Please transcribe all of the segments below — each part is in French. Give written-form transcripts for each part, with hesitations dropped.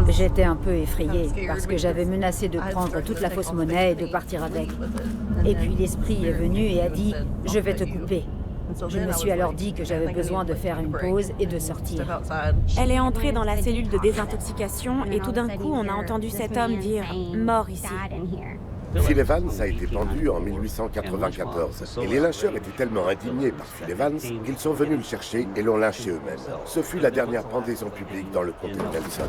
J'étais un peu effrayée parce que j'avais menacé de prendre toute la fausse monnaie et de partir avec. Et puis l'esprit est venu et a dit « Je vais te couper ». Je me suis alors dit que j'avais besoin de faire une pause et de sortir. Elle est entrée dans la cellule de désintoxication et tout d'un coup, on a entendu cet homme dire « Mort ici ». Phil Evans a été pendu en 1894 et les lyncheurs étaient tellement indignés par Phil Evans qu'ils sont venus le chercher et l'ont lynché eux-mêmes. Ce fut la dernière pendaison publique dans le comté de Nelson.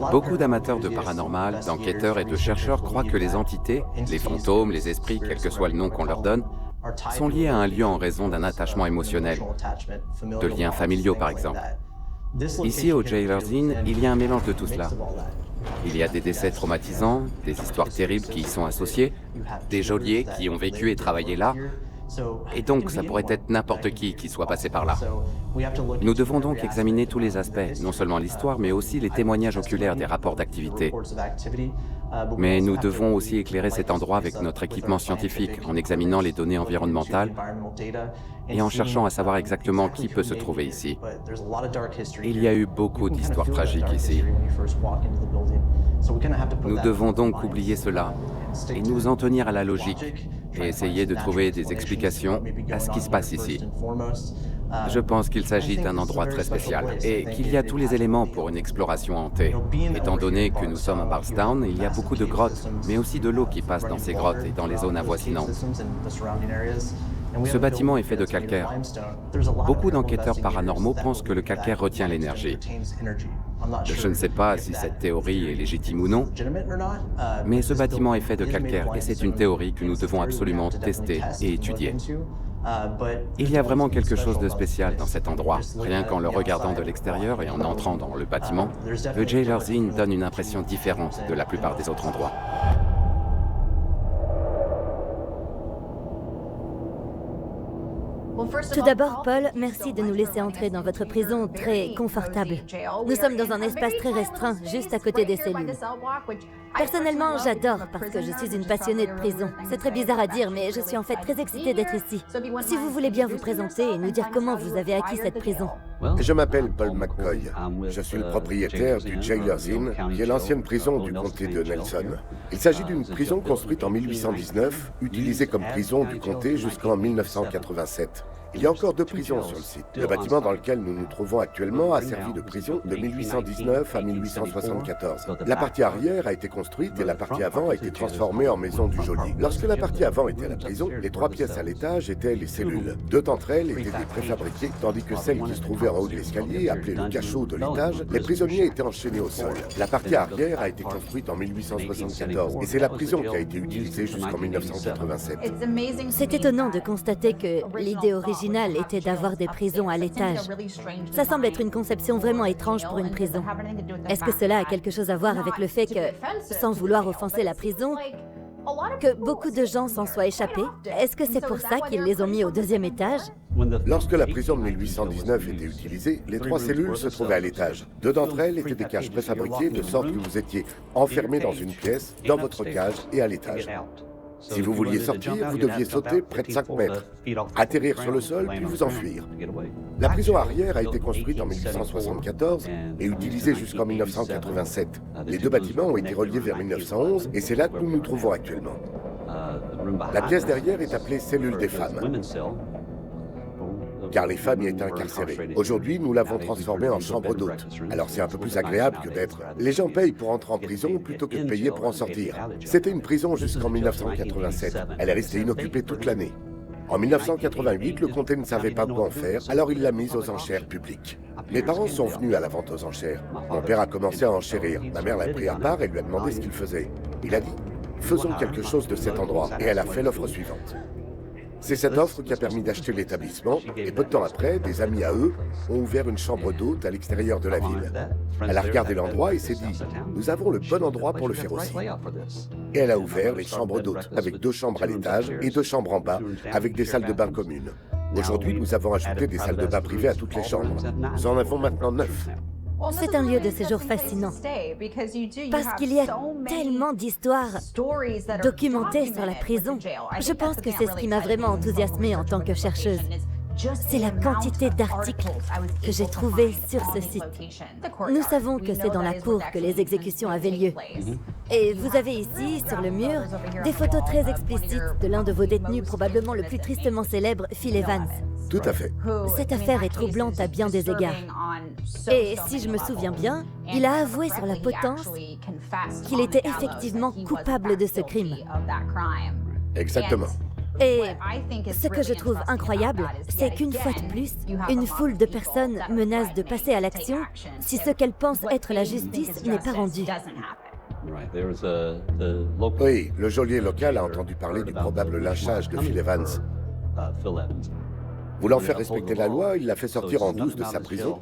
Beaucoup d'amateurs de paranormal, d'enquêteurs et de chercheurs croient que les entités, les fantômes, les esprits, quel que soit le nom qu'on leur donne, sont liés à un lieu en raison d'un attachement émotionnel, de liens familiaux par exemple. Ici, au Jailers Inn, il y a un mélange de tout cela. Il y a des décès traumatisants, des histoires terribles qui y sont associées, des geôliers qui ont vécu et travaillé là, et donc ça pourrait être n'importe qui soit passé par là. Nous devons donc examiner tous les aspects, non seulement l'histoire, mais aussi les témoignages oculaires des rapports d'activité. Mais nous devons aussi éclairer cet endroit avec notre équipement scientifique, en examinant les données environnementales et en cherchant à savoir exactement qui peut se trouver ici. Il y a eu beaucoup d'histoires tragiques ici. Nous devons donc oublier cela et nous en tenir à la logique et essayer de trouver des explications à ce qui se passe ici. Je pense qu'il s'agit d'un endroit très spécial et qu'il y a tous les éléments pour une exploration hantée. Étant donné que nous sommes à Bardstown, il y a beaucoup de grottes, mais aussi de l'eau qui passe dans ces grottes et dans les zones avoisinantes. Ce bâtiment est fait de calcaire. Beaucoup d'enquêteurs paranormaux pensent que le calcaire retient l'énergie. Je ne sais pas si cette théorie est légitime ou non, mais ce bâtiment est fait de calcaire et c'est une théorie que nous devons absolument tester et étudier. Il y a vraiment quelque chose de spécial dans cet endroit. Rien qu'en le regardant de l'extérieur et en entrant dans le bâtiment, le Jailers Inn donne une impression différente de la plupart des autres endroits. Tout d'abord, Paul, merci de nous laisser entrer dans votre prison très confortable. Nous sommes dans un espace très restreint, juste à côté des cellules. Personnellement, j'adore parce que je suis une passionnée de prison. C'est très bizarre à dire, mais je suis en fait très excitée d'être ici. Si vous voulez bien vous présenter et nous dire comment vous avez acquis cette prison. Je m'appelle Paul McCoy. Je suis le propriétaire du Jailers Inn, qui est l'ancienne prison du comté de Nelson. Il s'agit d'une prison construite en 1819, utilisée comme prison du comté jusqu'en 1987. Il y a encore 2 prisons sur le site. Le bâtiment dans lequel nous nous trouvons actuellement a servi de prison de 1819 à 1874. La partie arrière a été construite et la partie avant a été transformée en maison du geôlier. Lorsque la partie avant était la prison, les 3 pièces à l'étage étaient les cellules. 2 d'entre elles étaient des préfabriquées, tandis que celle qui se trouvait en haut de l'escalier, appelée le cachot de l'étage, les prisonniers étaient enchaînés au sol. La partie arrière a été construite en 1874 et c'est la prison qui a été utilisée jusqu'en 1987. C'est étonnant de constater que l'idée originale était d'avoir des prisons à l'étage. Ça semble être une conception vraiment étrange pour une prison. Est-ce que cela a quelque chose à voir avec le fait que, sans vouloir offenser la prison, que beaucoup de gens s'en soient échappés? Est-ce que c'est pour ça qu'ils les ont mis au 2e étage? Lorsque la prison de 1819 était utilisée, les 3 cellules se trouvaient à l'étage. 2 d'entre elles étaient des cages préfabriquées, de sorte que vous étiez enfermé dans une pièce, dans votre cage et à l'étage. Si vous vouliez sortir, vous deviez sauter près de 5 mètres, atterrir sur le sol, puis vous enfuir. La prison arrière a été construite en 1874 et utilisée jusqu'en 1987. Les 2 bâtiments ont été reliés vers 1911 et c'est là que nous nous trouvons actuellement. La pièce derrière est appelée cellule des femmes, car les femmes y étaient incarcérées. Aujourd'hui, nous l'avons transformée en chambre d'hôtes. Alors c'est un peu plus agréable que d'être... Les gens payent pour entrer en prison plutôt que de payer pour en sortir. C'était une prison jusqu'en 1987. Elle est restée inoccupée toute l'année. En 1988, le comté ne savait pas quoi en faire, alors il l'a mise aux enchères publiques. Mes parents sont venus à la vente aux enchères. Mon père a commencé à enchérir. Ma mère l'a pris à part et lui a demandé ce qu'il faisait. Il a dit faisons quelque chose de cet endroit. Et elle a fait l'offre suivante. C'est cette offre qui a permis d'acheter l'établissement, et peu de temps après, des amis à eux ont ouvert une chambre d'hôte à l'extérieur de la ville. Elle a regardé l'endroit et s'est dit « Nous avons le bon endroit pour le faire aussi ». Et elle a ouvert les chambres d'hôtes, avec 2 chambres à l'étage et 2 chambres en bas, avec des salles de bain communes. Aujourd'hui, nous avons ajouté des salles de bain privées à toutes les chambres. Nous en avons maintenant 9. C'est un lieu de séjour fascinant, parce qu'il y a tellement d'histoires documentées sur la prison. Je pense que c'est ce qui m'a vraiment enthousiasmée en tant que chercheuse. C'est la quantité d'articles que j'ai trouvés sur ce site. Nous savons que c'est dans la cour que les exécutions avaient lieu. Et vous avez ici, sur le mur, des photos très explicites de l'un de vos détenus, probablement le plus tristement célèbre, Phil Evans. Tout à fait. Cette affaire est troublante à bien des égards. Et si je me souviens bien, il a avoué sur la potence qu'il était effectivement coupable de ce crime. Exactement. Et ce que je trouve incroyable, c'est qu'une fois de plus, une foule de personnes menace de passer à l'action si ce qu'elles pensent être la justice n'est pas rendu. Oui, le geôlier local a entendu parler du probable lynchage de Phil Evans. Voulant faire respecter la loi, il l'a fait sortir en douce de sa prison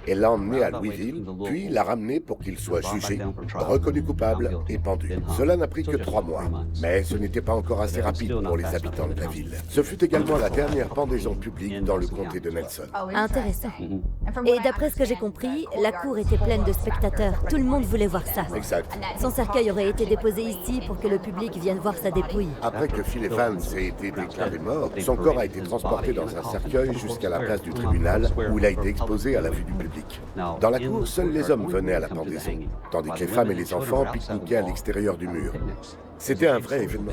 et l'a emmené à Louisville, puis l'a ramené pour qu'il soit jugé, reconnu coupable et pendu. Cela n'a pris que 3 mois, mais ce n'était pas encore assez rapide pour les habitants de la ville. Ce fut également la dernière pendaison publique dans le comté de Nelson. Intéressant. Et d'après ce que j'ai compris, la cour était pleine de spectateurs. Tout le monde voulait voir ça. Exact. Son cercueil aurait été déposé ici pour que le public vienne voir sa dépouille. Après que Phil Evans ait été déclaré mort, son corps a été transporté dans un cercueil jusqu'à la place du tribunal où il a été exposé à la vue du public. Dans la cour, seuls les hommes venaient à la pendaison, tandis que les femmes et les enfants pique-niquaient à l'extérieur du mur. C'était un vrai événement.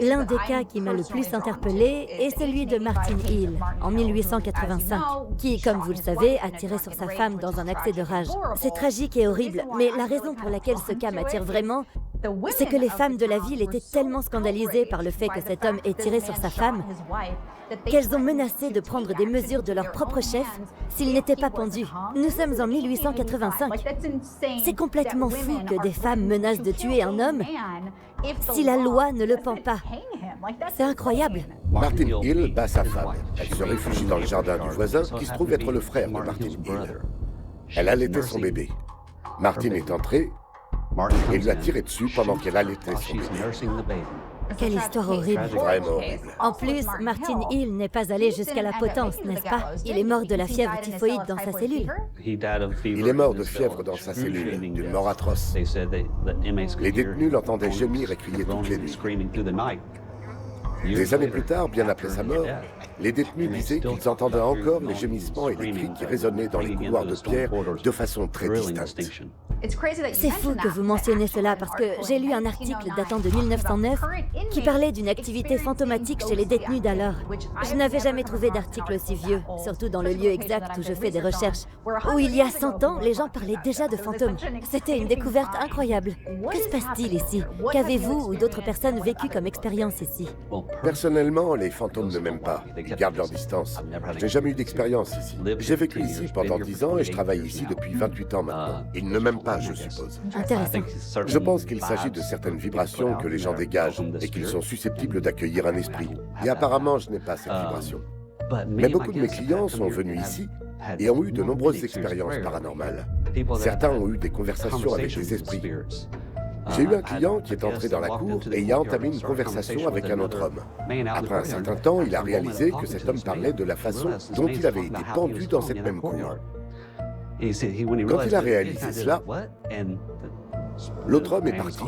L'un des cas qui m'a le plus interpellé est celui de Martin Hill, en 1885, qui, comme vous le savez, a tiré sur sa femme dans un accès de rage. C'est tragique et horrible, mais la raison pour laquelle ce cas m'attire vraiment, c'est que les femmes de la ville étaient tellement scandalisées par le fait que cet homme ait tiré sur sa femme qu'elles ont menacé de prendre des mesures de leur propre chef s'il n'était pas pendu. Nous sommes en 1885. C'est complètement fou que des femmes menacent de tuer un homme si la loi ne le pend pas. C'est incroyable. Martin Hill bat sa femme. Elle se réfugie dans le jardin du voisin, qui se trouve être le frère de Martin Hill. Elle allaitait son bébé. Martin est entré et lui a tiré dessus pendant qu'elle allaitait son bébé. Quelle histoire horrible. Vraiment horrible. En plus, Martin Hill n'est pas allé jusqu'à la potence, n'est-ce pas? Il est mort de la fièvre typhoïde dans sa cellule. Il est mort de fièvre dans sa cellule, d'une mort atroce. Les détenus l'entendaient gémir et crier toutes les nuits. Des années plus tard, bien après sa mort, les détenus disaient qu'ils entendaient encore les gémissements et les cris qui résonnaient dans les couloirs de pierre de façon très distincte. C'est fou que vous mentionniez cela parce que j'ai lu un article datant de 1909 qui parlait d'une activité fantomatique chez les détenus d'alors. Je n'avais jamais trouvé d'article aussi vieux, surtout dans le lieu exact où je fais des recherches, où il y a 100 ans, les gens parlaient déjà de fantômes. C'était une découverte incroyable. Que se passe-t-il ici? Qu'avez-vous ou d'autres personnes vécu comme expérience ici? Personnellement, les fantômes ne m'aiment pas. Ils gardent leur distance. Je n'ai jamais eu d'expérience ici. J'ai vécu ici pendant 10 ans et je travaille ici depuis 28 ans maintenant. Ils ne m'aiment pas, je suppose. Intéressant. Je pense qu'il s'agit de certaines vibrations que les gens dégagent et qu'ils sont susceptibles d'accueillir un esprit. Et apparemment, je n'ai pas cette vibration. Mais beaucoup de mes clients sont venus ici et ont eu de nombreuses expériences paranormales. Certains ont eu des conversations avec les esprits. J'ai eu un client qui est entré dans la cour et y a entamé une conversation avec un autre homme. Après un certain temps, il a réalisé que cet homme parlait de la façon dont il avait été pendu dans cette même cour. Quand il a réalisé cela, l'autre homme est parti.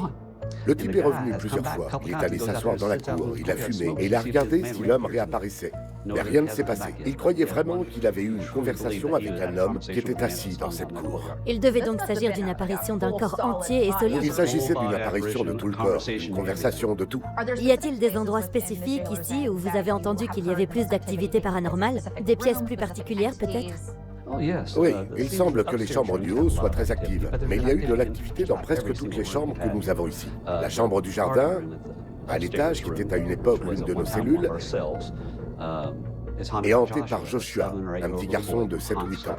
Le type est revenu plusieurs fois. Il est allé s'asseoir dans la cour, il a fumé et il a regardé si l'homme réapparaissait. Mais rien ne s'est passé. Il croyait vraiment qu'il avait eu une conversation avec un homme qui était assis dans cette cour. Il devait donc s'agir d'une apparition d'un corps entier et solide. Il s'agissait d'une apparition de tout le corps, une conversation de tout. Y a-t-il des endroits spécifiques ici où vous avez entendu qu'il y avait plus d'activité paranormale? Des pièces plus particulières peut-être? Oui, il semble que les chambres du haut soient très actives, mais il y a eu de l'activité dans presque toutes les chambres que nous avons ici. La chambre du jardin, à l'étage, qui était à une époque l'une de nos cellules, est hantée par Joshua, un petit garçon de 7 ou 8 ans.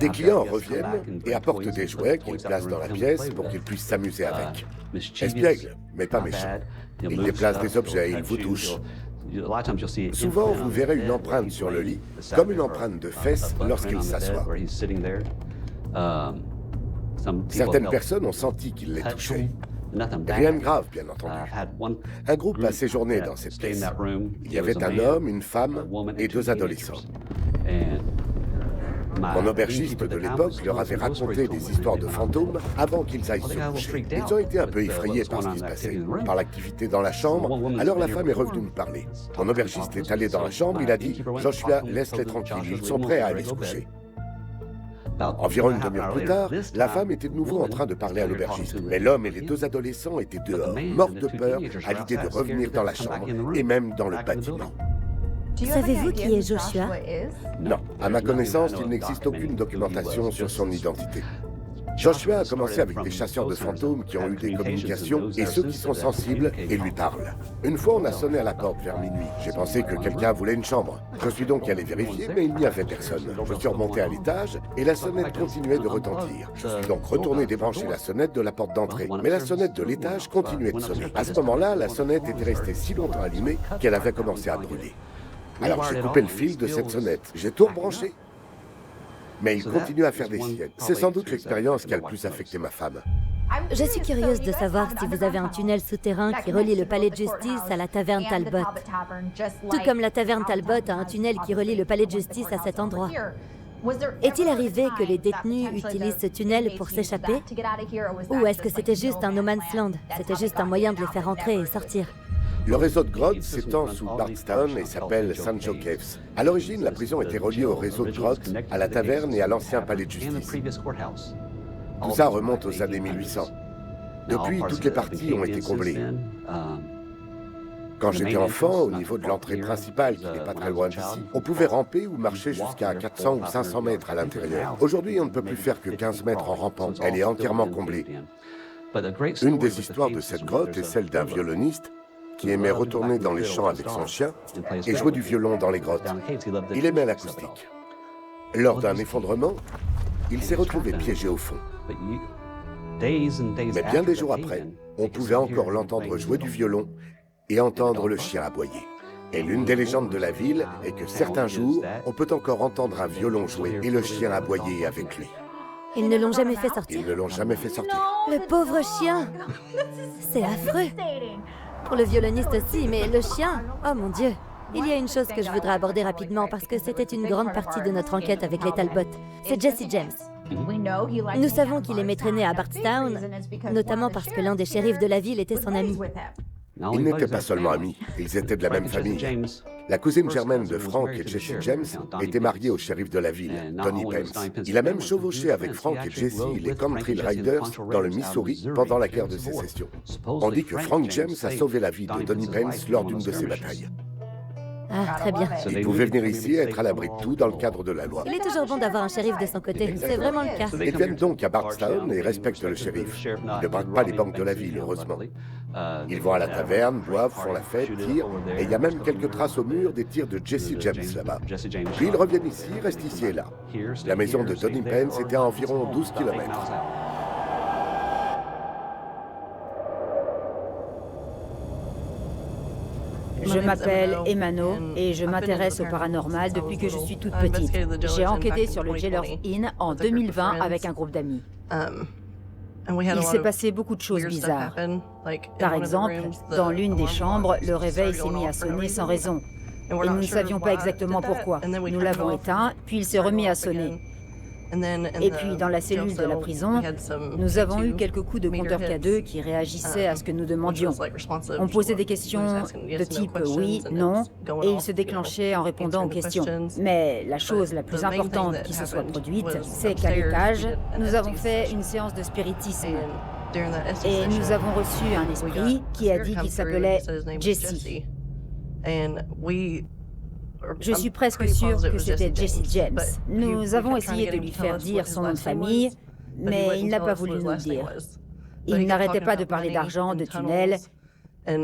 Des clients reviennent et apportent des jouets qu'ils placent dans la pièce pour qu'ils puissent s'amuser avec. Espiègle, mais pas méchant. Ils déplacent des objets, ils vous touchent. Souvent, vous verrez une empreinte sur le lit, comme une empreinte de fesses lorsqu'il s'assoit. Certaines personnes ont senti qu'il les touchait. Rien de grave, bien entendu. Un groupe a séjourné dans cette pièce. Il y avait un homme, une femme et 2 adolescents. Mon aubergiste de l'époque leur avait raconté des histoires de fantômes avant qu'ils aillent se coucher. Ils ont été un peu effrayés par ce qui se passait, par l'activité dans la chambre, alors la femme est revenue me parler. Mon aubergiste est allé dans la chambre, il a dit « Joshua, laisse-les tranquilles, ils sont prêts à aller se coucher ». Environ une demi-heure plus tard, la femme était de nouveau en train de parler à l'aubergiste. Mais l'homme et les 2 adolescents étaient dehors, morts de peur à l'idée de revenir dans la chambre, et même dans le bâtiment. Savez-vous qui est Joshua? Non, à ma connaissance, il n'existe aucune documentation sur son identité. Joshua a commencé avec des chasseurs de fantômes qui ont eu des communications et ceux qui sont sensibles et lui parlent. Une fois, on a sonné à la porte vers minuit. J'ai pensé que quelqu'un voulait une chambre. Je suis donc allé vérifier, mais il n'y avait personne. Je suis remonté à l'étage et la sonnette continuait de retentir. Je suis donc retourné débrancher la sonnette de la porte d'entrée. Mais la sonnette de l'étage continuait de sonner. À ce moment-là, la sonnette était restée si longtemps allumée qu'elle avait commencé à brûler. Alors j'ai coupé le fil de cette sonnette. J'ai tout rebranché. Mais il continue à faire des siennes. C'est sans doute l'expérience qui a le plus affecté ma femme. Je suis curieuse de savoir si vous avez un tunnel souterrain qui relie le palais de justice à la taverne Talbot. Tout comme la taverne Talbot a un tunnel qui relie le palais de justice à cet endroit. Est-il arrivé que les détenus utilisent ce tunnel pour s'échapper? Ou est-ce que c'était juste un no man's land? C'était juste un moyen de les faire entrer et sortir? Le réseau de grottes s'étend sous Bardstown et s'appelle Sancho Caves. À l'origine, la prison était reliée au réseau de grottes, à la taverne et à l'ancien palais de justice. Tout ça remonte aux années 1800. Depuis, toutes les parties ont été comblées. Quand j'étais enfant, au niveau de l'entrée principale, qui n'est pas très loin d'ici, on pouvait ramper ou marcher jusqu'à 400 ou 500 mètres à l'intérieur. Aujourd'hui, on ne peut plus faire que 15 mètres en rampant. Elle est entièrement comblée. Une des histoires de cette grotte est celle d'un violoniste qui aimait retourner dans les champs avec son chien et jouer du violon dans les grottes. Il aimait l'acoustique. Lors d'un effondrement, il s'est retrouvé piégé au fond. Mais bien des jours après, on pouvait encore l'entendre jouer du violon et entendre le chien aboyer. Et l'une des légendes de la ville est que certains jours, on peut encore entendre un violon jouer et le chien aboyer avec lui. Ils ne l'ont jamais fait sortir? Ils ne l'ont jamais fait sortir. Le pauvre chien! C'est affreux! Pour le violoniste aussi, mais le chien, oh mon Dieu! Il y a une chose que je voudrais aborder rapidement parce que c'était une grande partie de notre enquête avec les Talbot. C'est Jesse James. Nous savons qu'il aimait traîner à Bardstown, notamment parce que l'un des shérifs de la ville était son ami. Ils n'étaient pas seulement amis, ils étaient de la même famille. La cousine germaine de Frank et Jesse James était mariée au shérif de la ville, Donnie Pence. Il a même chevauché avec Frank et Jesse les Country Riders dans le Missouri pendant la guerre de sécession. On dit que Frank James a sauvé la vie de Donnie Pence lors d'une de ses batailles. Ah, très bien. Il pouvait venir ici et être à l'abri de tout dans le cadre de la loi. Il est toujours bon d'avoir un shérif de son côté, c'est vraiment le cas. Ils viennent donc à Bardstown et respectent le shérif. Ils ne braquent pas les banques de la ville, heureusement. Ils vont à la taverne, boivent, font la fête, tirent, et il y a même quelques traces au mur des tirs de Jesse James là-bas. Puis ils reviennent ici, restent ici et là. La maison de Donnie Pence était à environ 12 km. Je m'appelle Emano et je m'intéresse au paranormal depuis que je suis toute petite. J'ai enquêté sur le Jailers Inn en 2020 avec un groupe d'amis. Il s'est passé beaucoup de choses bizarres. Par exemple, dans l'une des chambres, le réveil s'est mis à sonner sans raison. Et nous ne savions pas exactement pourquoi. Nous l'avons éteint, puis il s'est remis à sonner. Et puis, dans la cellule de la prison, nous avons eu quelques coups de compteur K2 qui réagissaient à ce que nous demandions. On posait des questions de type oui, non, et ils se déclenchaient en répondant aux questions. Mais la chose la plus importante qui se soit produite, c'est qu'à l'étage, nous avons fait une séance de spiritisme. Et nous avons reçu un esprit qui a dit qu'il s'appelait Jesse. Je suis presque sûre que c'était Jesse James. Nous avons essayé de lui faire dire son nom de famille, mais il n'a pas voulu nous le dire. Il n'arrêtait pas de parler d'argent, de tunnels, et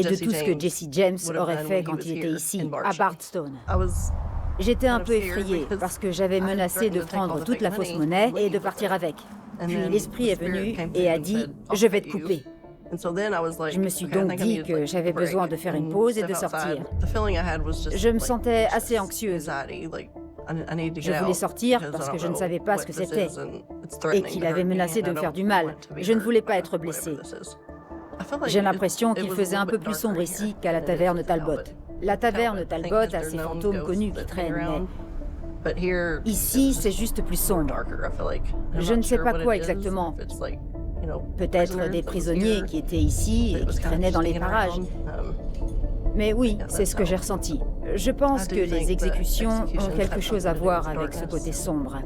de tout ce que Jesse James aurait fait quand il était ici, à Bardstown. J'étais un peu effrayée parce que j'avais menacé de prendre toute la fausse monnaie et de partir avec. Puis l'esprit est venu et a dit « Je vais te couper ». Je me suis donc dit que j'avais besoin de faire une pause et de sortir. Je me sentais assez anxieuse. Je voulais sortir parce que je ne savais pas ce que c'était et qu'il avait menacé de me faire du mal. Je ne voulais pas être blessée. J'ai l'impression qu'il faisait un peu plus sombre ici qu'à la taverne Talbot. La taverne Talbot a ses fantômes connus qui traînent, mais ici, c'est juste plus sombre. Je ne sais pas quoi exactement. Peut-être des prisonniers qui étaient ici et qui traînaient dans les parages. Mais oui, c'est ce que j'ai ressenti. Je pense que les exécutions ont quelque chose à voir avec ce côté sombre.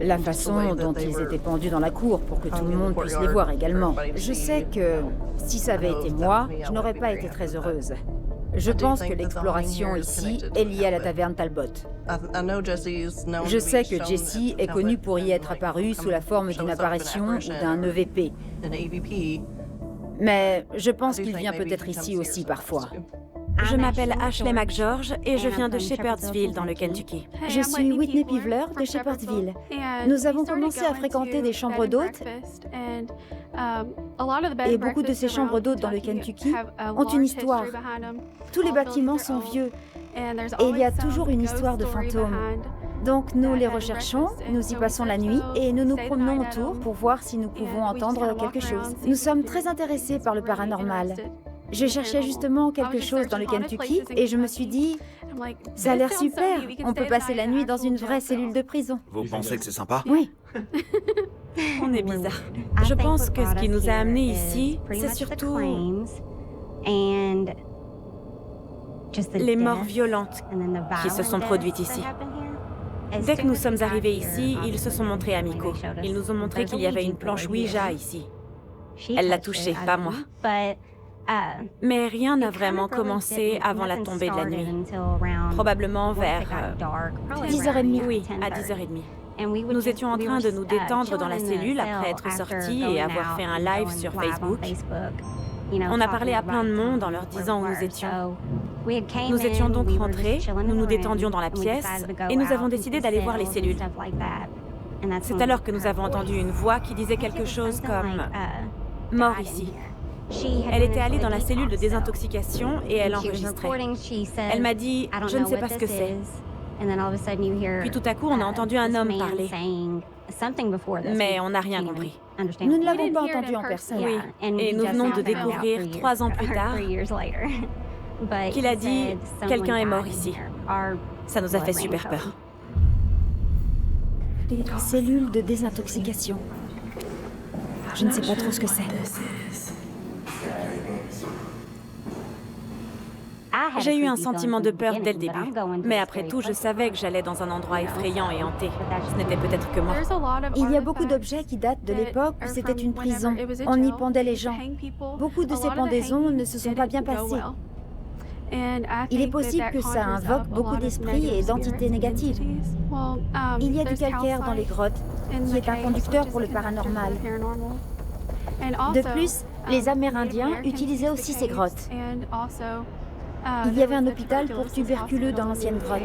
La façon dont ils étaient pendus dans la cour pour que tout le monde puisse les voir également. Je sais que si ça avait été moi, je n'aurais pas été très heureuse. Je pense que l'exploration ici est liée à la taverne Talbot. Je sais que Jesse est connu pour y être apparu sous la forme d'une apparition ou d'un EVP. Mais je pense qu'il vient peut-être ici aussi parfois. Je m'appelle Ashley McGeorge et je viens de Shepherdsville, dans le Kentucky. Je suis Whitney Pivler de Shepherdsville. Nous avons commencé à fréquenter des chambres d'hôtes et beaucoup de ces chambres d'hôtes dans le Kentucky ont une histoire. Tous les bâtiments sont vieux et il y a toujours une histoire de fantômes. Donc nous les recherchons, nous y passons la nuit et nous nous promenons autour pour voir si nous pouvons entendre quelque chose. Nous sommes très intéressés par le paranormal. Je cherchais justement quelque chose dans le Kentucky et je me suis dit, ça a l'air super, on peut passer la nuit dans une vraie cellule de prison. Vous pensez que c'est sympa? Oui. On est bizarre. Je pense que ce qui nous a amenés ici, c'est surtout les morts violentes qui se sont produites ici. Dès que nous sommes arrivés ici, ils se sont montrés amicaux. Ils nous ont montré qu'il y avait une planche Ouija ici. Elle l'a touchée, pas moi. Mais rien n'a vraiment commencé avant la tombée de la nuit. Probablement vers 10h30. Oui, à 10h30. Nous étions en train de nous détendre dans la cellule après être sortis et avoir fait un live sur Facebook. On a parlé à plein de monde en leur disant où nous étions. Nous étions donc rentrés, nous nous détendions dans la pièce et nous avons décidé d'aller voir les cellules. C'est alors que nous avons entendu une voix qui disait quelque chose comme « mort ici ». Elle était allée dans la cellule de désintoxication et elle enregistrait. Elle m'a dit « je ne sais pas ce que c'est ». Puis tout à coup, on a entendu un homme parler. Mais on n'a rien compris. Nous ne l'avons pas entendu en personne. Oui, et nous venons de découvrir 3 ans plus tard qu'il a dit « quelqu'un est mort ici ». Ça nous a fait super peur. Cellule de désintoxication. Je ne sais pas trop ce que c'est. J'ai eu un sentiment de peur dès le début, mais après tout, je savais que j'allais dans un endroit effrayant et hanté. Ce n'était peut-être que moi. Il y a beaucoup d'objets qui datent de l'époque où c'était une prison. On y pendait les gens. Beaucoup de ces pendaisons ne se sont pas bien passées. Il est possible que ça invoque beaucoup d'esprits et d'entités négatives. Il y a du calcaire dans les grottes, qui est un conducteur pour le paranormal. De plus, les Amérindiens utilisaient aussi ces grottes. Il y avait un hôpital pour tuberculeux dans l'ancienne grotte.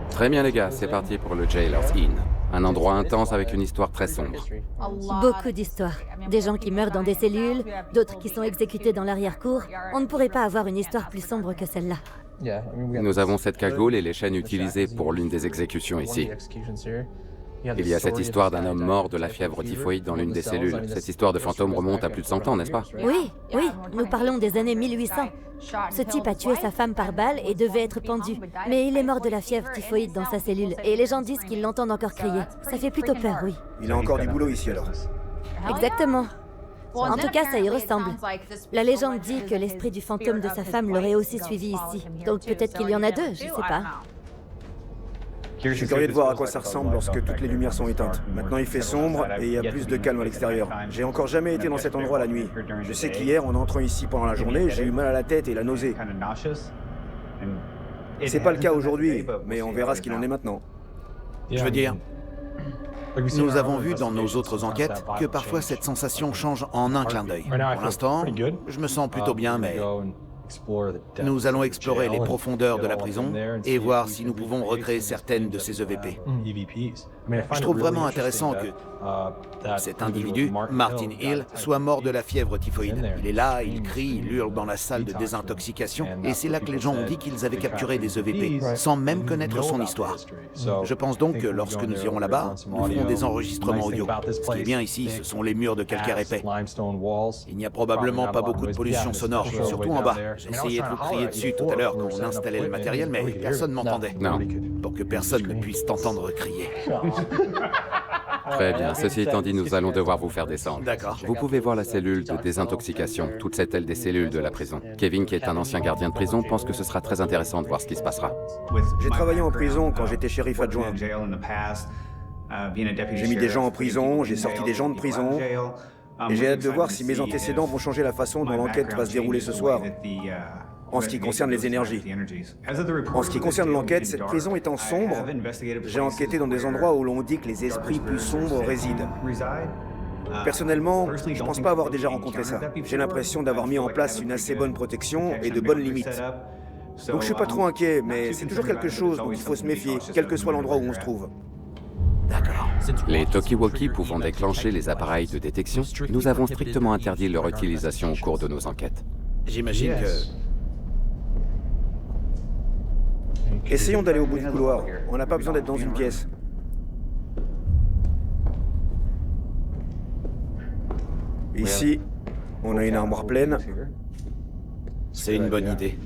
Très bien les gars, c'est parti pour le Jailers Inn. Un endroit intense avec une histoire très sombre. Beaucoup d'histoires. Des gens qui meurent dans des cellules, d'autres qui sont exécutés dans l'arrière-cour. On ne pourrait pas avoir une histoire plus sombre que celle-là. Nous avons cette cagoule et les chaînes utilisées pour l'une des exécutions ici. Il y a cette histoire d'un homme mort de la fièvre typhoïde dans l'une des cellules. Cette histoire de fantôme remonte à plus de 100 ans, n'est-ce pas? Oui, nous parlons des années 1800. Ce type a tué sa femme par balle et devait être pendu. Mais il est mort de la fièvre typhoïde dans sa cellule et les gens disent qu'ils l'entendent encore crier. Ça fait plutôt peur, oui. Il a encore du boulot ici alors. Exactement. En tout cas, ça y ressemble. La légende dit que l'esprit du fantôme de sa femme l'aurait aussi suivi ici. Donc peut-être qu'il y en a 2, je sais pas. Je suis curieux de voir à quoi ça ressemble lorsque toutes les lumières sont éteintes. Maintenant il fait sombre et il y a plus de calme à l'extérieur. J'ai encore jamais été dans cet endroit la nuit. Je sais qu'hier, en entrant ici pendant la journée, j'ai eu mal à la tête et la nausée. C'est pas le cas aujourd'hui, mais on verra ce qu'il en est maintenant. Je veux dire, Nous avons vu dans nos autres enquêtes que parfois cette sensation change en un clin d'œil. Pour l'instant, je me sens plutôt bien, mais nous allons explorer les profondeurs de la prison et voir si nous pouvons recréer certaines de ces EVP. Je trouve vraiment intéressant que cet individu, Martin Hill, soit mort de la fièvre typhoïde. Il est là, il crie, il hurle dans la salle de désintoxication, et c'est là que les gens ont dit qu'ils avaient capturé des EVP, sans même connaître son histoire. Je pense donc que lorsque nous irons là-bas, nous ferons des enregistrements audio. Ce qui est bien ici, ce sont les murs de calcaire épais. Il n'y a probablement pas beaucoup de pollution sonore, surtout en bas. J'ai essayé de vous crier dessus tout à l'heure quand on installait le matériel, mais personne ne m'entendait. Non. Pour que personne ne puisse t'entendre crier. Très bien. Ceci étant dit, nous allons devoir vous faire descendre. D'accord. Vous pouvez voir la cellule de désintoxication, toute cette aile des cellules de la prison. Kevin, qui est un ancien gardien de prison, pense que ce sera très intéressant de voir ce qui se passera. J'ai travaillé en prison quand j'étais shérif adjoint. J'ai mis des gens en prison, j'ai sorti des gens de prison, et j'ai hâte de voir si mes antécédents vont changer la façon dont l'enquête va se dérouler ce soir. En ce qui concerne les énergies. En ce qui concerne l'enquête, cette prison étant sombre, j'ai enquêté dans des endroits où l'on dit que les esprits plus sombres résident. Personnellement, je ne pense pas avoir déjà rencontré ça. J'ai l'impression d'avoir mis en place une assez bonne protection et de bonnes limites. Donc je suis pas trop inquiet, mais c'est toujours quelque chose dont il faut se méfier, quel que soit l'endroit où on se trouve. D'accord. Les talkie-walkie pouvant déclencher les appareils de détection, nous avons strictement interdit leur utilisation au cours de nos enquêtes. J'imagine que... Essayons d'aller au bout du couloir. On n'a pas besoin d'être dans une pièce. Ici, on a une armoire pleine. C'est une bonne idée.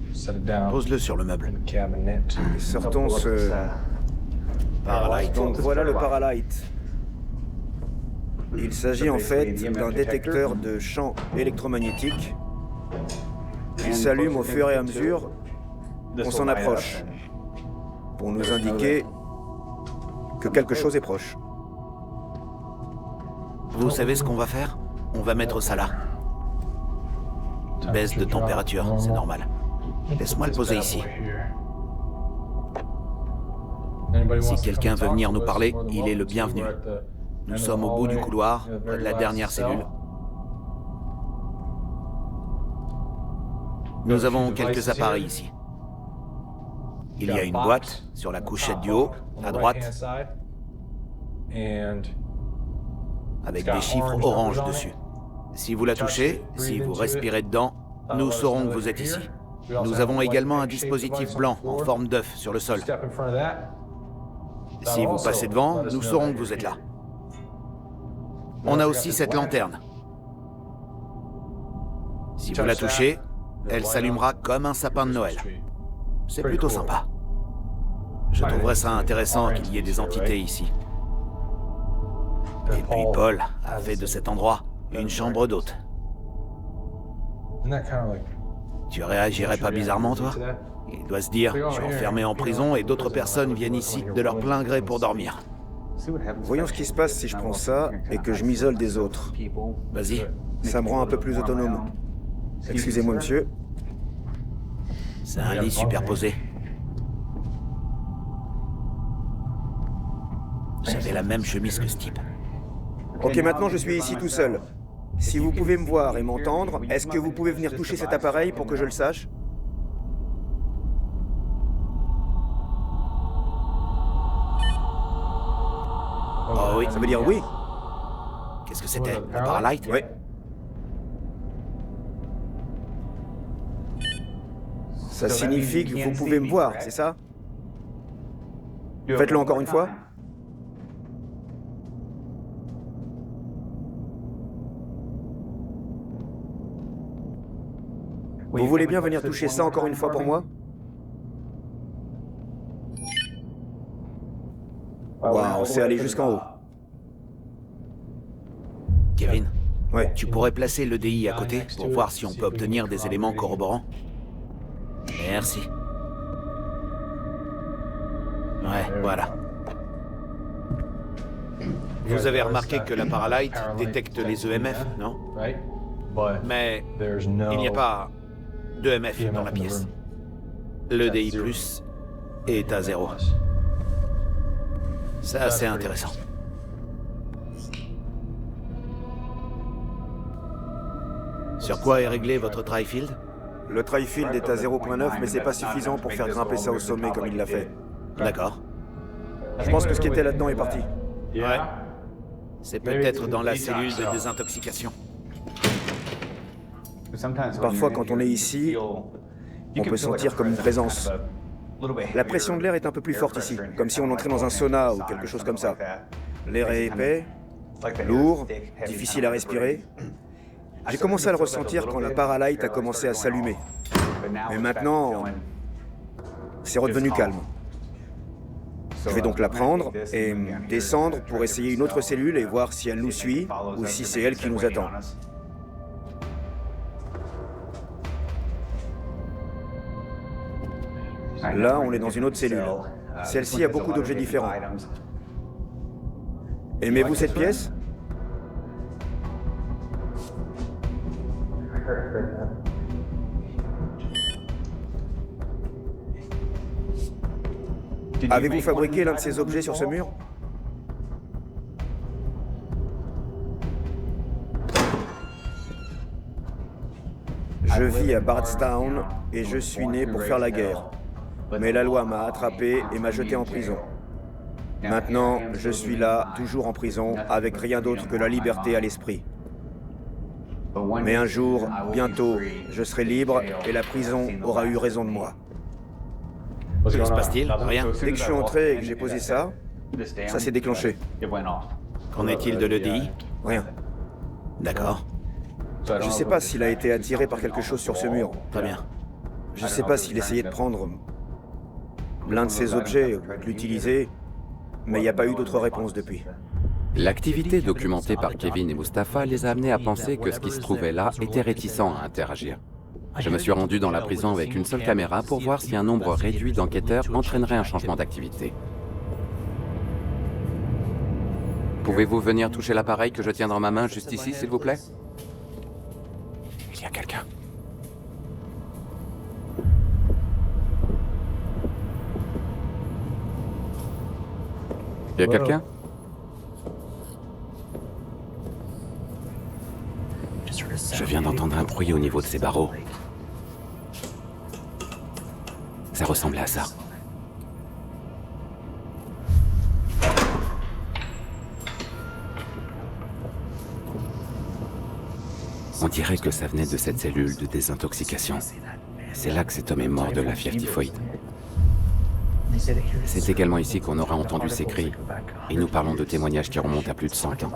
Pose-le sur le meuble. Et sortons ce... Paralight. Donc voilà le Paralight. Il s'agit en fait d'un détecteur de champs électromagnétiques. Il s'allume au fur et à mesure qu'on s'en approche, pour nous indiquer que quelque chose est proche. Vous savez ce qu'on va faire? On va mettre ça là. Baisse de température, c'est normal. Laisse-moi le poser ici. Si quelqu'un veut venir nous parler, il est le bienvenu. Nous sommes au bout du couloir, près de la dernière cellule. Nous avons quelques appareils ici. Il y a une boîte sur la couchette du haut, à droite, avec des chiffres orange dessus. Si vous la touchez, si vous respirez dedans, nous saurons que vous êtes ici. Nous avons également un dispositif blanc en forme d'œuf sur le sol. Si vous passez devant, nous saurons que vous êtes là. On a aussi cette lanterne. Si vous la touchez, elle s'allumera comme un sapin de Noël. C'est plutôt sympa. Je trouverais ça intéressant qu'il y ait des entités ici. Et puis Paul a fait de cet endroit une chambre d'hôte. Tu réagirais pas bizarrement, toi? Il doit se dire, je suis enfermé en prison et d'autres personnes viennent ici de leur plein gré pour dormir. Voyons ce qui se passe si je prends ça et que je m'isole des autres. Vas-y. Ça me rend un peu plus autonome. Excusez-moi, monsieur. C'est un lit superposé. J'avais la même chemise que ce type. Ok, maintenant je suis ici tout seul. Si vous pouvez me voir et m'entendre, est-ce que vous pouvez venir toucher cet appareil pour que je le sache? Oh oui. Ça veut dire oui? Qu'est-ce que c'était? Un Paralight? Oui. Ça signifie que vous pouvez me voir, c'est ça? Faites-le encore une fois. Vous voulez bien venir toucher ça encore une fois pour moi? Waouh, c'est allé jusqu'en haut. Kevin, Ouais. tu pourrais placer l'EDI à côté pour voir si on peut obtenir des éléments corroborants? Merci. Ouais, voilà. Vous avez remarqué que la Paralight détecte les EMF, non? Mais il n'y a pas d'EMF dans la pièce. L'EDI+ est à 0. Ça, c'est intéressant. Sur quoi est réglé votre Tri-Field? Le Tri-Field est à 0.9, mais c'est pas suffisant pour faire grimper ça au sommet comme il l'a fait. D'accord. Je pense que ce qui était là-dedans est parti. Ouais. C'est peut-être dans la cellule de désintoxication. Parfois, quand on est ici, on peut sentir comme une présence. La pression de l'air est un peu plus forte ici, comme si on entrait dans un sauna ou quelque chose comme ça. L'air est épais, lourd, difficile à respirer. J'ai commencé à le ressentir quand la Paralight a commencé à s'allumer. Mais maintenant, c'est redevenu calme. Je vais donc la prendre et descendre pour essayer une autre cellule et voir si elle nous suit ou si c'est elle qui nous attend. Là, on est dans une autre cellule. Celle-ci a beaucoup d'objets différents. Aimez-vous cette pièce? Avez-vous fabriqué l'un de ces objets sur ce mur? Je vis à Bardstown et je suis né pour faire la guerre. Mais la loi m'a attrapé et m'a jeté en prison. Maintenant, je suis là, toujours en prison, avec rien d'autre que la liberté à l'esprit. Mais un jour, bientôt, je serai libre et la prison aura eu raison de moi. Que se passe-t-il? Rien. Dès que je suis entré et que j'ai posé ça, ça s'est déclenché. Qu'en est-il de l'EDI? Rien. D'accord. Je sais pas s'il a été attiré par quelque chose sur ce mur. Très bien. Je sais pas s'il essayait de prendre l'un de ces objets, de l'utiliser, mais il n'y a pas eu d'autre réponse depuis. L'activité documentée par Kevin et Mustapha les a amenés à penser que ce qui se trouvait là était réticent à interagir. Je me suis rendu dans la prison avec une seule caméra pour voir si un nombre réduit d'enquêteurs entraînerait un changement d'activité. Pouvez-vous venir toucher l'appareil que je tiens dans ma main juste ici, s'il vous plaît? Il y a quelqu'un. Il y a quelqu'un? Je viens d'entendre un bruit au niveau de ces barreaux. Ça ressemblait à ça. On dirait que ça venait de cette cellule de désintoxication. C'est là que cet homme est mort de la fièvre typhoïde. C'est également ici qu'on aura entendu ces cris. Et nous parlons de témoignages qui remontent à plus de 100 ans.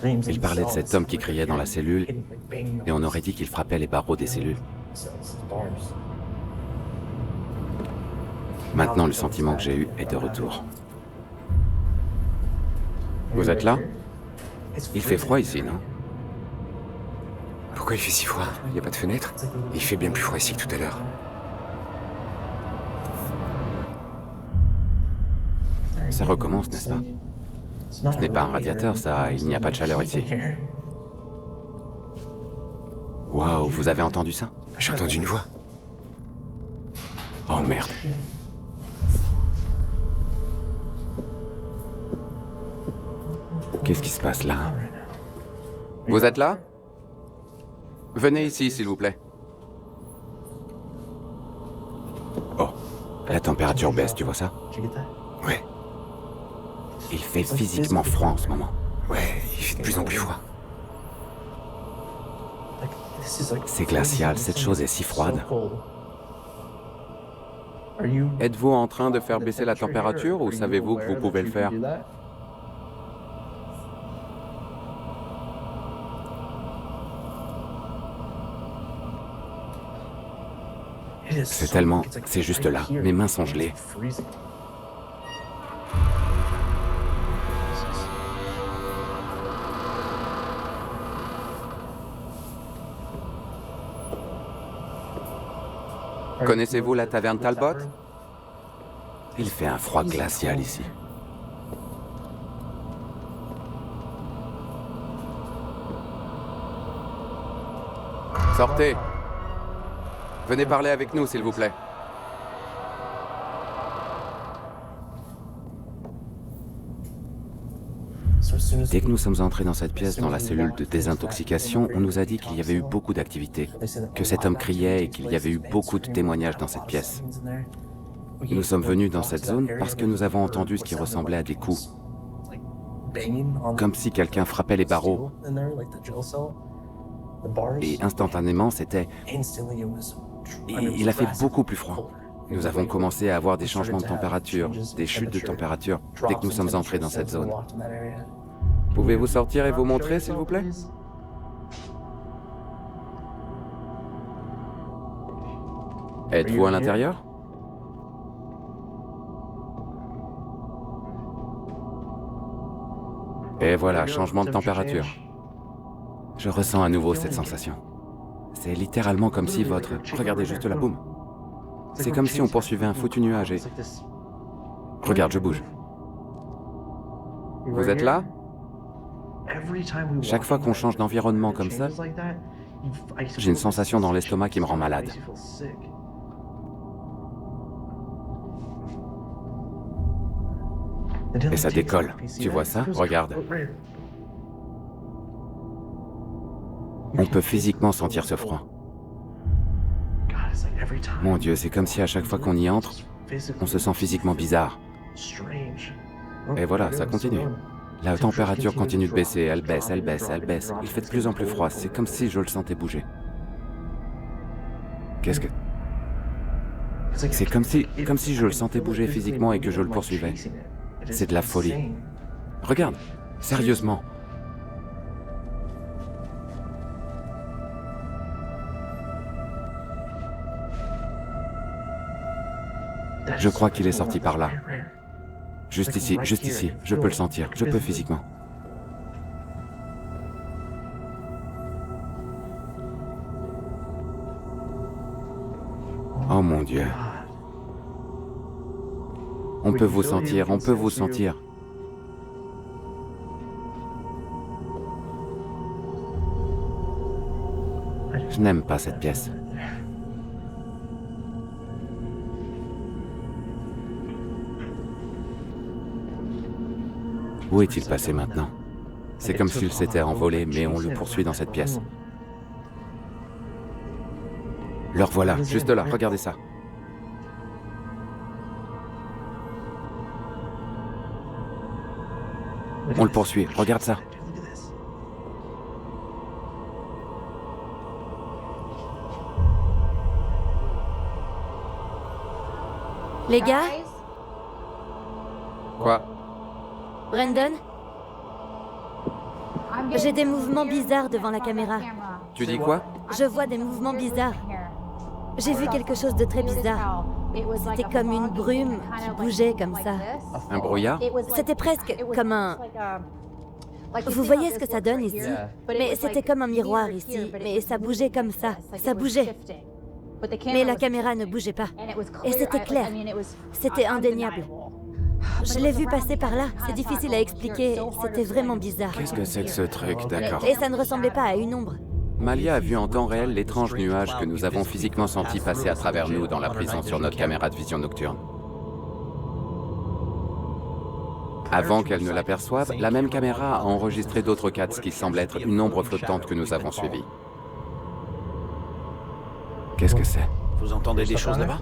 Il parlait de cet homme qui criait dans la cellule, et on aurait dit qu'il frappait les barreaux des cellules. Maintenant, le sentiment que j'ai eu est de retour. Vous êtes là? Il fait froid ici, non? Pourquoi il fait si froid? Il n'y a pas de fenêtre? Il fait bien plus froid ici que tout à l'heure. Ça recommence, n'est-ce pas? Ce n'est pas un radiateur, ça. Il n'y a pas de chaleur ici. Waouh, vous avez entendu ça? J'ai entendu une voix. Oh merde. Qu'est-ce qui se passe là? Vous êtes là? Venez ici, s'il vous plaît. Oh, la température baisse, tu vois ça? Ouais, Il fait physiquement froid en ce moment. ouais, il fait de plus en plus froid. C'est glacial, cette chose est si froide. Êtes-vous en train de faire baisser la température ou savez-vous que vous pouvez le faire? C'est tellement... C'est juste là. Mes mains sont gelées. Connaissez-vous la taverne Talbot? Il fait un froid glacial ici. Sortez. Venez parler avec nous, s'il vous plaît. Dès que nous sommes entrés dans cette pièce, dans la cellule de désintoxication, on nous a dit qu'il y avait eu beaucoup d'activités, que cet homme criait et qu'il y avait eu beaucoup de témoignages dans cette pièce. Nous sommes venus dans cette zone parce que nous avons entendu ce qui ressemblait à des coups, comme si quelqu'un frappait les barreaux. Et instantanément, c'était... Il a fait beaucoup plus froid. Nous avons commencé à avoir des changements de température, des chutes de température, dès que nous sommes entrés dans cette zone. Pouvez-vous sortir et vous montrer, s'il vous plaît? Êtes-vous à l'intérieur? Et voilà, changement de température. Je ressens à nouveau cette sensation. C'est littéralement comme si votre... Regardez juste là, boum. C'est comme si on poursuivait un foutu nuage et... Regarde, je bouge. Vous êtes là? Chaque fois qu'on change d'environnement comme ça, j'ai une sensation dans l'estomac qui me rend malade. Et ça décolle. Tu vois ça? Regarde. On peut physiquement sentir ce froid. Mon Dieu, c'est comme si à chaque fois qu'on y entre, on se sent physiquement bizarre. Et voilà, ça continue. La température continue de baisser, elle baisse, elle baisse, elle baisse. Il fait de plus en plus froid, c'est comme si je le sentais bouger. Qu'est-ce que... C'est comme si je le sentais bouger physiquement et que je le poursuivais. C'est de la folie. Regarde, sérieusement. Je crois qu'il est sorti par là. Juste ici, je peux le sentir, je peux physiquement. Oh mon Dieu. On peut vous sentir, on peut vous sentir. Je n'aime pas cette pièce. Où est-il passé maintenant? C'est comme s'il s'était envolé, mais on le poursuit dans cette pièce. Le revoilà, juste là, regardez ça. On le poursuit, regarde ça. Les gars? Quoi? Brandon? J'ai des mouvements bizarres devant la caméra. Tu dis quoi? Je vois des mouvements bizarres. J'ai vu quelque chose de très bizarre. C'était comme une brume qui bougeait comme ça. Un brouillard? C'était presque comme un... Vous voyez ce que ça donne ici? Mais c'était comme un miroir ici, mais ça bougeait comme ça. Ça bougeait. Mais la caméra ne bougeait pas. Et c'était clair. C'était indéniable. Je l'ai vu passer par là. C'est difficile à expliquer. C'était vraiment bizarre. Qu'est-ce que c'est que ce truc? D'accord. Et ça ne ressemblait pas à une ombre. Malia a vu en temps réel l'étrange nuage que nous avons physiquement senti passer à travers nous dans la prison sur notre caméra de vision nocturne. Avant qu'elle ne l'aperçoive, la même caméra a enregistré d'autres cas, ce qui semble être une ombre flottante que nous avons suivie. Qu'est-ce que c'est? Vous entendez des choses là-bas?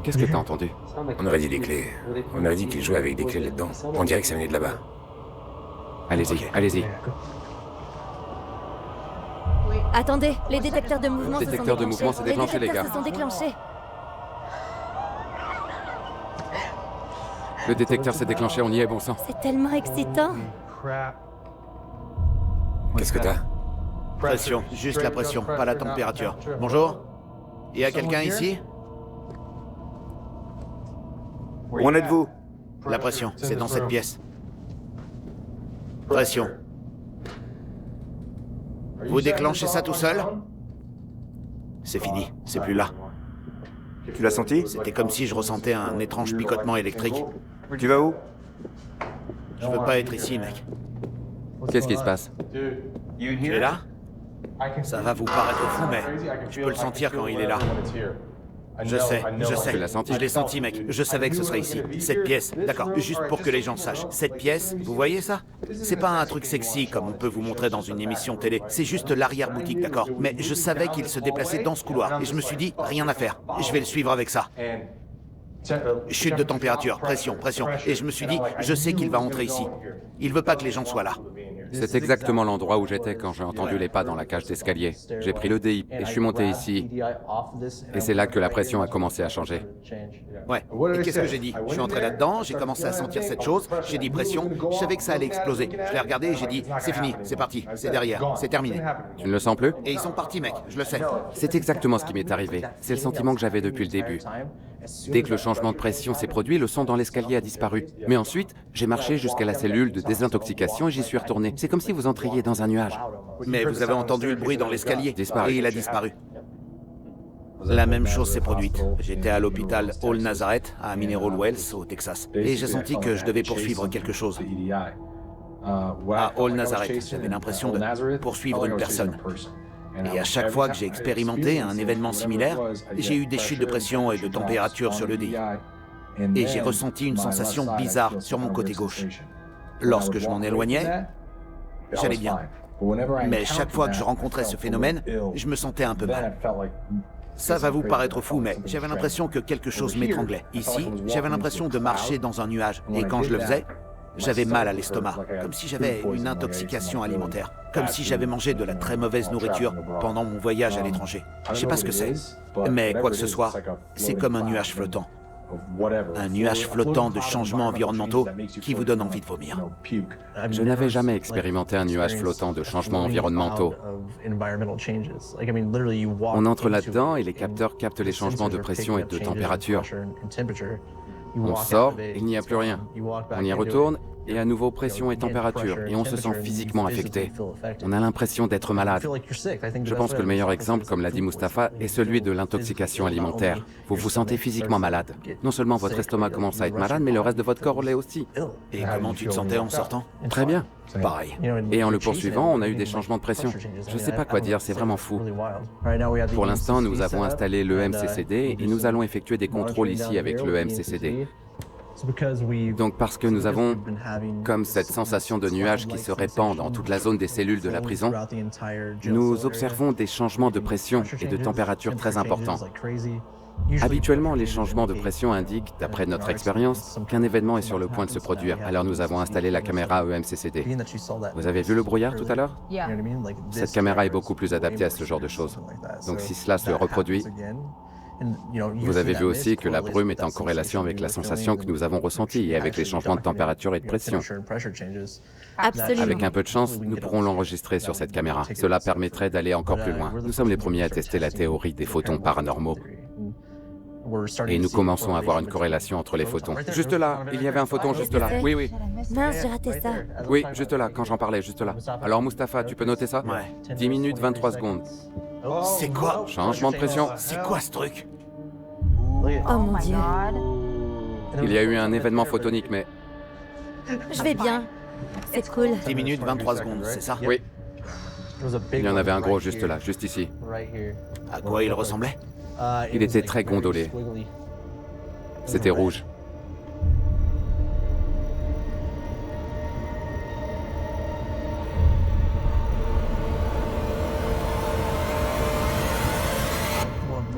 Qu'est-ce que t'as entendu? On aurait dit des clés. On aurait dit qu'il jouait avec des clés là-dedans. On dirait que ça venait de là-bas. Allez-y, allez-y. Attendez, les détecteurs de mouvement se sont Détecteur de mouvement s'est déclenché, les gars. se sont déclenchés. Le détecteur s'est déclenché, on y est, bon sang. C'est tellement excitant. Qu'est-ce que t'as? Pression, juste la pression, pas la température. Bonjour? Y a quelqu'un ici? Où en êtes-vous? La pression, c'est dans cette pièce. Pression. Vous déclenchez ça tout seul? C'est fini, c'est plus là. Tu l'as senti? C'était comme si je ressentais un étrange picotement électrique. Tu vas où? Je veux pas être ici, mec. Qu'est-ce qui se passe? Tu es là? Ça va vous paraître fou, mais je peux le sentir quand il est là. Je sais. Tu l'as senti? Je l'ai senti, mec. Je savais que ce serait ici. Cette pièce, d'accord. Juste pour que les gens sachent. Cette pièce, vous voyez ça? C'est pas un truc sexy comme on peut vous montrer dans une émission télé. C'est juste l'arrière-boutique, d'accord? Mais je savais qu'il se déplaçait dans ce couloir. Et je me suis dit, rien à faire. Je vais le suivre avec ça. Chute de température, pression. Et je me suis dit, je sais qu'il va entrer ici. Il veut pas que les gens soient là. C'est exactement l'endroit où j'étais quand j'ai entendu les pas dans la cage d'escalier. J'ai pris le DI et je suis monté ici. Et c'est là que la pression a commencé à changer. Ouais. Et qu'est-ce que j'ai dit? Je suis entré là-dedans, j'ai commencé à sentir cette chose, j'ai dit pression, je savais que ça allait exploser. Je l'ai regardé et j'ai dit, c'est fini, c'est parti, c'est derrière, c'est terminé. Tu ne le sens plus? Et ils sont partis, mec, je le sais. C'est exactement ce qui m'est arrivé. C'est le sentiment que j'avais depuis le début. Dès que le changement de pression s'est produit, le son dans l'escalier a disparu. Mais ensuite, j'ai marché jusqu'à la cellule de désintoxication et j'y suis retourné. C'est comme si vous entriez dans un nuage. Mais vous avez entendu le bruit dans l'escalier. Disparu. Et il a disparu. La même chose s'est produite. J'étais à l'hôpital All Nazareth, à Mineral Wells, au Texas. Et j'ai senti que je devais poursuivre quelque chose. À All Nazareth, j'avais l'impression de poursuivre une personne. Et à chaque fois que j'ai expérimenté un événement similaire, j'ai eu des chutes de pression et de température sur le DI. Et j'ai ressenti une sensation bizarre sur mon côté gauche. Lorsque je m'en éloignais, j'allais bien. Mais chaque fois que je rencontrais ce phénomène, je me sentais un peu mal. Ça va vous paraître fou, mais j'avais l'impression que quelque chose m'étranglait. Ici, j'avais l'impression de marcher dans un nuage. Et quand je le faisais, j'avais mal à l'estomac, comme si j'avais une intoxication alimentaire, comme si j'avais mangé de la très mauvaise nourriture pendant mon voyage à l'étranger. Je sais pas ce que c'est, mais quoi que ce soit, c'est comme un nuage flottant. Un nuage flottant de changements environnementaux qui vous donne envie de vomir. Je n'avais jamais expérimenté un nuage flottant de changements environnementaux. On entre là-dedans et les capteurs captent les changements de pression et de température. On sort, il n'y a plus rien. On y retourne, et à nouveau pression et température, et on se sent physiquement affecté. On a l'impression d'être malade. Je pense que le meilleur exemple, comme l'a dit Mustapha, est celui de l'intoxication alimentaire. Vous vous sentez physiquement malade. Non seulement votre estomac commence à être malade, mais le reste de votre corps l'est aussi. Et comment tu te sentais en sortant? Très bien. Pareil. Et en le poursuivant, on a eu des changements de pression. Je ne sais pas quoi dire, c'est vraiment fou. Pour l'instant, nous avons installé l'EMCCD et nous allons effectuer des contrôles ici avec l'EMCCD. Donc parce que nous avons comme cette sensation de nuage qui se répand dans toute la zone des cellules de la prison, nous observons des changements de pression et de température très importants. Habituellement, les changements de pression indiquent, d'après notre expérience, qu'un événement est sur le point de se produire. Alors nous avons installé la caméra EMCCD. Vous avez vu le brouillard tout à l'heure? Cette caméra est beaucoup plus adaptée à ce genre de choses. Donc si cela se reproduit, vous avez vu aussi que la brume est en corrélation avec la sensation que nous avons ressentie et avec les changements de température et de pression. Absolument. Avec un peu de chance, nous pourrons l'enregistrer sur cette caméra. Cela permettrait d'aller encore plus loin. Nous sommes les premiers à tester la théorie des photons paranormaux. Et nous commençons à voir une corrélation entre les photons. Juste là, il y avait un photon juste là. Oui, oui. Mince, j'ai raté ça. Oui, juste là, quand j'en parlais, juste là. Alors Mustapha, tu peux noter ça? Ouais. 10 minutes, 23 secondes. C'est quoi? Changement de pression. C'est quoi ce truc? Oh mon Dieu. Il y a eu un événement photonique, mais... Je vais bien. C'est cool. 10 minutes, 23 secondes, c'est ça? Oui. Il y en avait un gros juste là, juste ici. À quoi il ressemblait? Il était très gondolé. C'était rouge.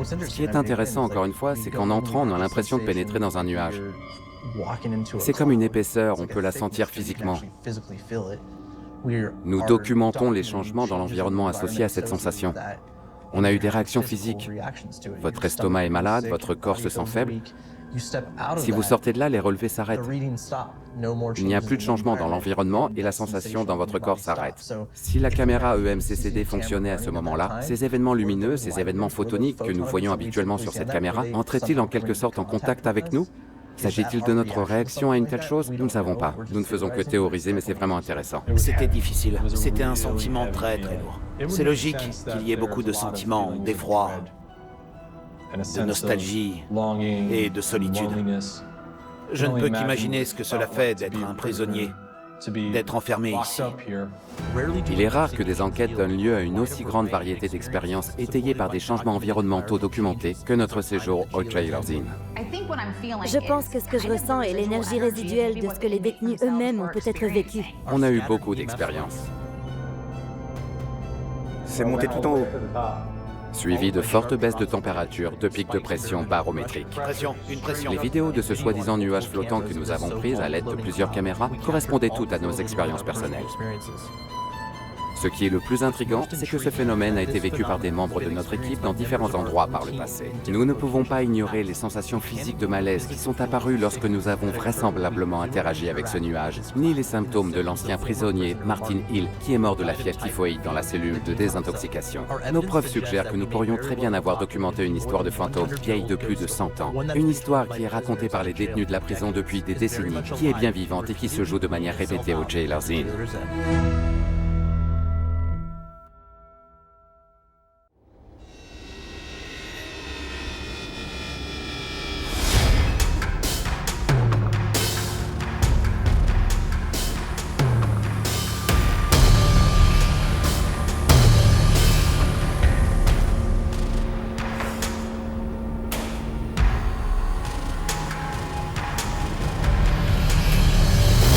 Ce qui est intéressant, encore une fois, c'est qu'en entrant, on a l'impression de pénétrer dans un nuage. C'est comme une épaisseur, on peut la sentir physiquement. Nous documentons les changements dans l'environnement associés à cette sensation. On a eu des réactions physiques. Votre estomac est malade, votre corps se sent faible. Si vous sortez de là, les relevés s'arrêtent. Il n'y a plus de changement dans l'environnement et la sensation dans votre corps s'arrête. Si la caméra EMCCD fonctionnait à ce moment-là, ces événements lumineux, ces événements photoniques que nous voyons habituellement sur cette caméra, entraient-ils en quelque sorte en contact avec nous? S'agit-il de notre réaction à une telle chose? Nous ne savons pas. Nous ne faisons que théoriser, mais c'est vraiment intéressant. C'était difficile. C'était un sentiment très très lourd. C'est logique qu'il y ait beaucoup de sentiments d'effroi, de nostalgie et de solitude. Je ne peux qu'imaginer ce que cela fait d'être un prisonnier d'être enfermé ici. Il est rare que des enquêtes donnent lieu à une aussi grande variété d'expériences étayées par des changements environnementaux documentés que notre séjour au Jailers Inn. Je pense que ce que je ressens est l'énergie résiduelle de ce que les détenus eux-mêmes ont peut-être vécu. On a eu beaucoup d'expériences, C'est monté tout en haut. suivies de fortes baisses de température, de pics de pression barométriques. Une pression. Les vidéos de ce soi-disant nuage flottant que nous avons prises à l'aide de plusieurs caméras correspondaient toutes à nos expériences personnelles. Ce qui est le plus intriguant, c'est que ce phénomène a été vécu par des membres de notre équipe dans différents endroits par le passé. Nous ne pouvons pas ignorer les sensations physiques de malaise qui sont apparues lorsque nous avons vraisemblablement interagi avec ce nuage, ni les symptômes de l'ancien prisonnier Martin Hill qui est mort de la fièvre typhoïde dans la cellule de désintoxication. Nos preuves suggèrent que nous pourrions très bien avoir documenté une histoire de fantôme vieille de plus de 100 ans. Une histoire qui est racontée par les détenus de la prison depuis des décennies, qui est bien vivante et qui se joue de manière répétée au Jailers Inn.